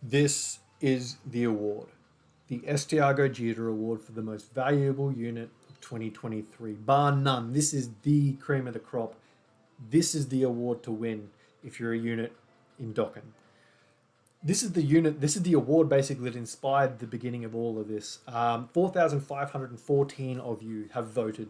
This is the award, the STR Gogeta Award for the most valuable unit of 2023. Bar none, this is the cream of the crop. This is the award to win if you're a unit in Dokkan. This is the award basically that inspired the beginning of all of this. 4,514 of you have voted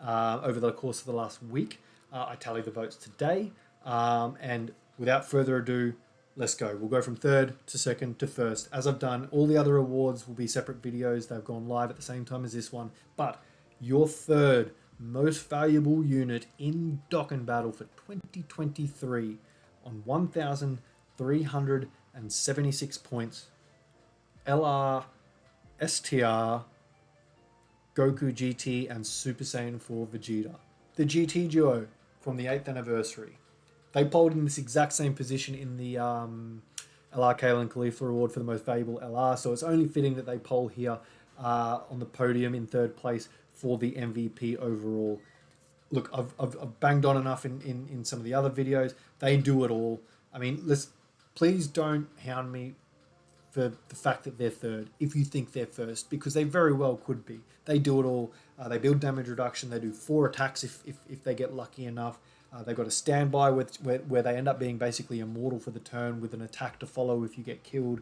over the course of the last week. I tallied the votes today. And without further ado, let's go. We'll go from third to second to first. As I've done, all the other awards will be separate videos. They've gone live at the same time as this one. But your third most valuable unit in Dokkan Battle for 2023 on 1,376 points. LR, STR, Goku GT, and Super Saiyan 4 Vegeta. The GT duo from the 8th anniversary. They polled in this exact same position in the LR Kale and Khalifa Award for the most valuable LR, so it's only fitting that they poll here on the podium in third place for the MVP overall. Look, I've banged on enough in some of the other videos. They do it all. I mean, please don't hound me for the fact that they're third if you think they're first, because they very well could be. They do it all. They build damage reduction. They do 4 attacks if they get lucky enough. They've got a standby where they end up being basically immortal for the turn with an attack to follow if you get killed.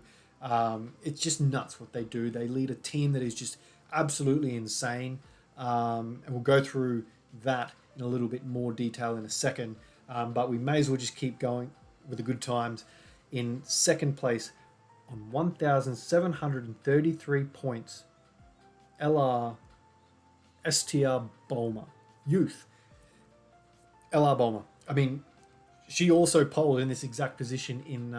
It's just nuts what they do. They lead a team that is just absolutely insane. And we'll go through that in a little bit more detail in a second. But we may as well just keep going with the good times. In second place on 1,733 points, LR STR Bulma, Youth. LR Bulma. I mean, she also polled in this exact position in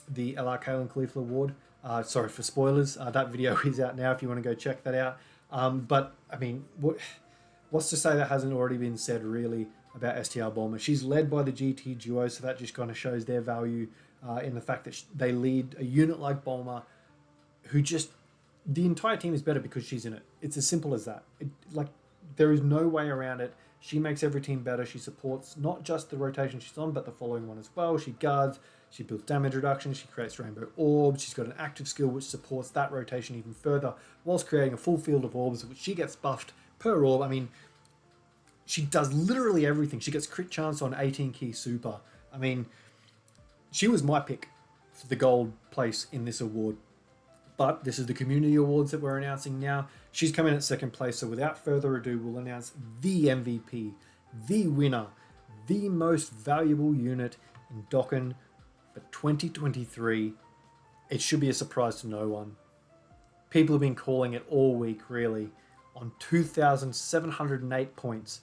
the LR Kale and Khalifa Award. Sorry for spoilers. That video is out now if you want to go check that out. But, I mean, what's to say that hasn't already been said, really, about STR Bulma? She's led by the GT duo, so that just kind of shows their value in the fact that they lead a unit like Bulma, who just... The entire team is better because she's in it. It's as simple as that. There is no way around it. She makes every team better. She supports not just the rotation she's on, but the following one as well. She guards, she builds damage reduction, she creates rainbow orbs, she's got an active skill which supports that rotation even further, whilst creating a full field of orbs, which she gets buffed per orb. I mean, she does literally everything. She gets crit chance on 18 key super. I mean, she was my pick for the gold place in this award. But this is the community awards that we're announcing now. She's coming in at second place, so without further ado, we'll announce the MVP, the winner, the most valuable unit in Dokkan for 2023. It should be a surprise to no one. People have been calling it all week, really. On 2,708 points,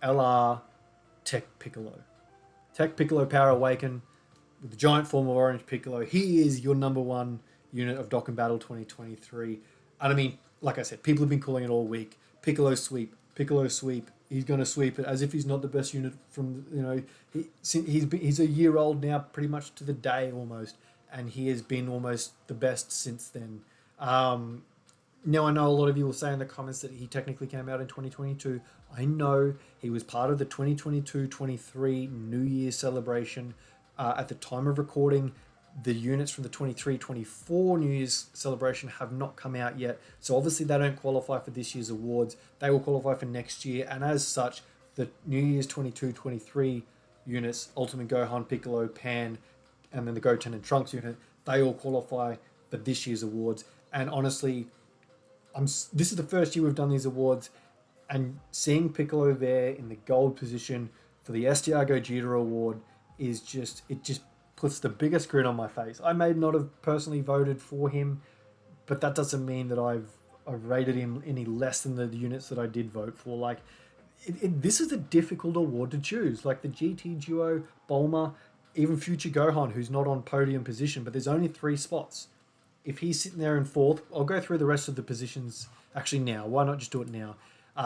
LR Tech Piccolo. Tech Piccolo Power Awaken with the giant form of Orange Piccolo. He is your number one unit of Dokkan Battle 2023. And I mean, like I said, people have been calling it all week. Piccolo sweep, Piccolo sweep. He's going to sweep it as if he's not the best unit from, he's a year old now, pretty much to the day almost. And he has been almost the best since then. Now, I know a lot of you will say in the comments that he technically came out in 2022. I know he was part of the 2022-23 New Year's celebration. At the time of recording, the units from the 23-24 New Year's celebration have not come out yet. So obviously they don't qualify for this year's awards. They will qualify for next year. And as such, the New Year's 22-23 units, Ultimate Gohan, Piccolo, Pan, and then the Goten and Trunks unit, they all qualify for this year's awards. And honestly, this is the first year we've done these awards, and seeing Piccolo there in the gold position for the STR Gogeta Award is just puts the biggest grin on my face. I may not have personally voted for him, but that doesn't mean that I've rated him any less than the units that I did vote for. This is a difficult award to choose. Like the GT duo, Bulma, even Future Gohan, who's not on podium position, but there's only 3 spots. If he's sitting there in 4th, I'll go through the rest of the positions actually now. Why not just do it now?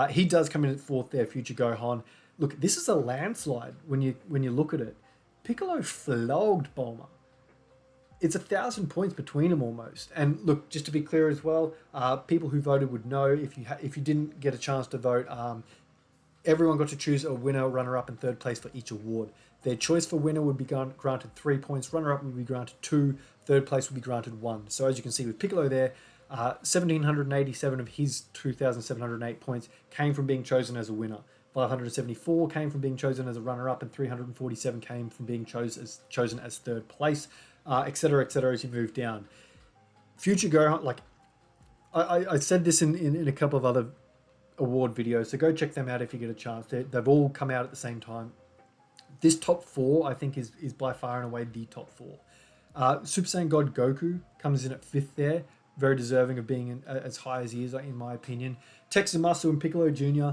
He does come in at 4th there, Future Gohan. Look, this is a landslide when you look at it. Piccolo flogged Bulma. It's 1,000 points between them almost. And look, just to be clear as well, people who voted would know if you didn't get a chance to vote, everyone got to choose a winner, runner-up, and 3rd place for each award. Their choice for winner would be granted 3 points, runner-up would be granted 2, third place will be granted 1. So as you can see with Piccolo there, 1,787 of his 2,708 points came from being chosen as a winner. 574 came from being chosen as a runner-up, and 347 came from being chosen as third place, etc., etc. as you move down. Future Gohan, like I said this in a couple of other award videos, so go check them out if you get a chance. They've all come out at the same time. This top 4, I think, is by far and away the top 4. Super Saiyan God Goku comes in at 5th there, very deserving of being as high as he is, in my opinion. Tech Zamasu and Piccolo Jr.,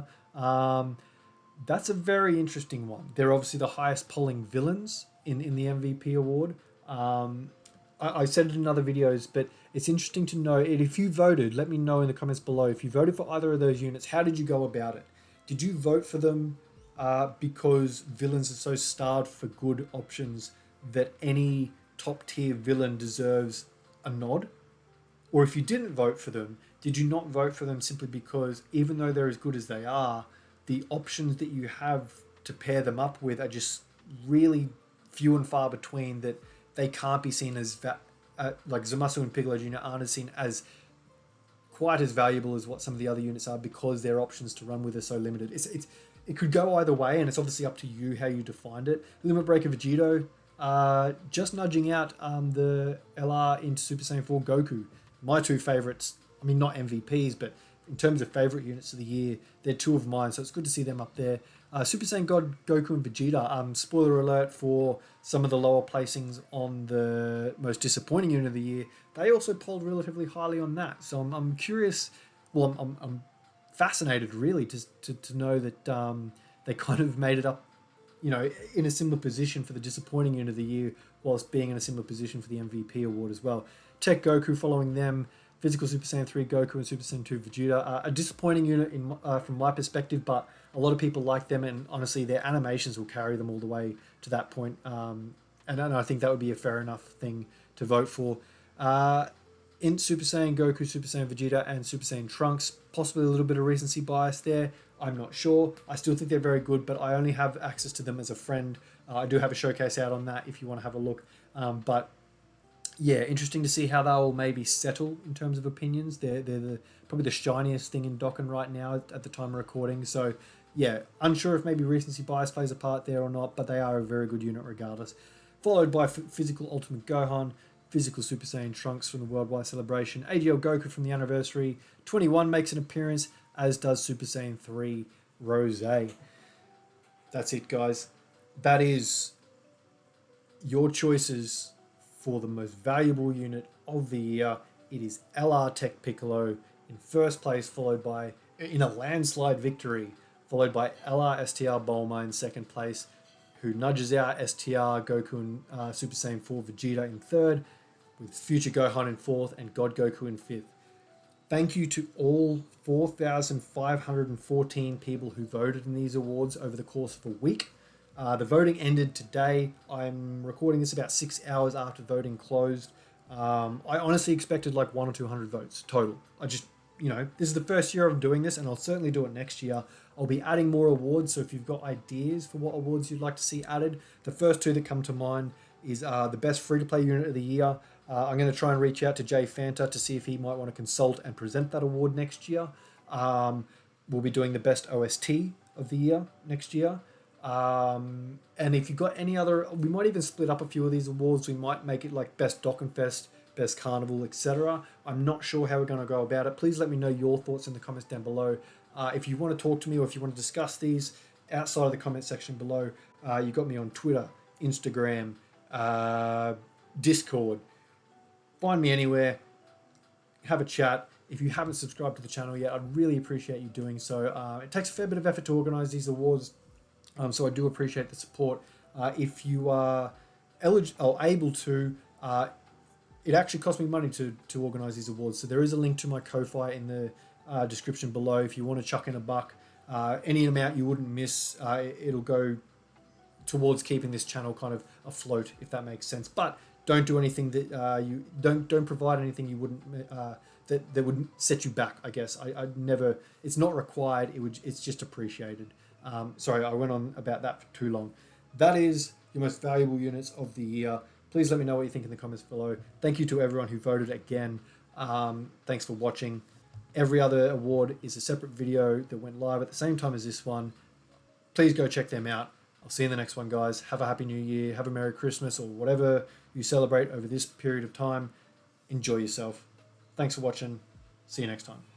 that's a very interesting one. They're obviously the highest polling villains in the MVP award. I said it in other videos, but it's interesting to know. If you voted, let me know in the comments below. If you voted for either of those units, how did you go about it? Did you vote for them because villains are so starved for good options that any top tier villain deserves a nod? Or if you didn't vote for them, did you not vote for them simply because even though they're as good as they are, the options that you have to pair them up with are just really few and far between, that they can't be seen as like Zamasu and Piccolo Jr. aren't seen as quite as valuable as what some of the other units are, because their options to run with are so limited. It could go either way, and it's obviously up to you how you defined it. Limit Breaker Vegito, just nudging out the LR into Super Saiyan 4 Goku. My two favorites, I mean, not MVPs, but in terms of favorite units of the year, they're two of mine, so it's good to see them up there. Super Saiyan God Goku and Vegeta. Spoiler alert for some of the lower placings on the most disappointing unit of the year. They also polled relatively highly on that. So I'm curious. Well, I'm fascinated really to know that they kind of made it up, in a similar position for the disappointing unit of the year, whilst being in a similar position for the MVP award as well. Tech Goku following them. Physical Super Saiyan 3 Goku and Super Saiyan 2 Vegeta. A disappointing unit from my perspective, but a lot of people like them, and honestly, their animations will carry them all the way to that point. And I think that would be a fair enough thing to vote for. In Super Saiyan Goku, Super Saiyan Vegeta, and Super Saiyan Trunks, possibly a little bit of recency bias there. I'm not sure. I still think they're very good, but I only have access to them as a friend. I do have a showcase out on that if you want to have a look. But yeah, interesting to see how they'll maybe settle in terms of opinions. They're probably the shiniest thing in Dokkan right now at the time of recording. So yeah, unsure if maybe recency bias plays a part there or not, but they are a very good unit regardless. Followed by Physical Ultimate Gohan, Physical Super Saiyan Trunks from the Worldwide Celebration, AGL Goku from the Anniversary, 21 makes an appearance, as does Super Saiyan 3 Rose. That's it, guys. That is your choices for the most valuable unit of the year. It is LR Tech Piccolo in first place, followed by, in a landslide victory, followed by LR STR Bulma in second place, who nudges out STR Goku and Super Saiyan 4 Vegeta in third, with Future Gohan in fourth and God Goku in fifth. Thank you to all 4,514 people who voted in these awards over the course of a week. The voting ended today. I'm recording this about 6 hours after voting closed. I honestly expected like 100 or 200 votes total. This is the first year I'm doing this, and I'll certainly do it next year. I'll be adding more awards, so if you've got ideas for what awards you'd like to see added, the first two that come to mind is the best free-to-play unit of the year. I'm going to try and reach out to Jay Fanta to see if he might want to consult and present that award next year. We'll be doing the best OST of the year next year. And if you've got any other, we might even split up a few of these awards. We might make it like best Dokkanfest, best Carnival, etc. I'm not sure how we're going to go about it. Please let me know your thoughts in the comments down below. If you want to talk to me, or if you want to discuss these outside of the comment section below, you got me on Twitter, Instagram, Discord. Find me anywhere, have a chat. If you haven't subscribed to the channel yet, I'd really appreciate you doing so. It takes a fair bit of effort to organize these awards, so I do appreciate the support. If you are able to, it actually costs me money to organize these awards, so there is a link to my Ko-Fi in the description below. If you want to chuck in a buck, any amount you wouldn't miss, it'll go towards keeping this channel kind of afloat, if that makes sense. But don't do anything that you don't provide anything you wouldn't that would set you back. I guess I'd never. It's not required. It's just appreciated. Sorry, I went on about that for too long. That is your most valuable units of the year. Please let me know what you think in the comments below. Thank you to everyone who voted again. Thanks for watching. Every other award is a separate video that went live at the same time as this one. Please go check them out. I'll see you in the next one, guys. Have a happy new year. Have a Merry Christmas or whatever you celebrate over this period of time. Enjoy yourself. Thanks for watching. See you next time.